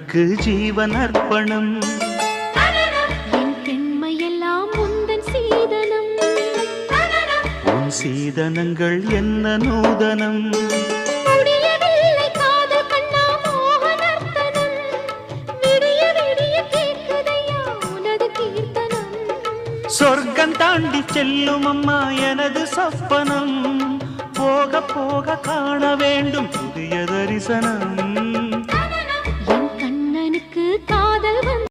கண்ணனுக்கு ஜீவன் அர்ப்பணம். என் பெண்மையெல்லாம் உந்தன் சீதனம். உன் சீதனங்கள் என்ன நூதனம். முடியவில்லை காதல் கண்ணா மோகனர்த்தனம். விடிய விடிய கேட்குதையா உனது கீர்த்தனம். சொர்க்கம் தாண்டி செல்லும் அம்மா எனது சொப்பனம். போக போக காண வேண்டும் புதிய தரிசனம்.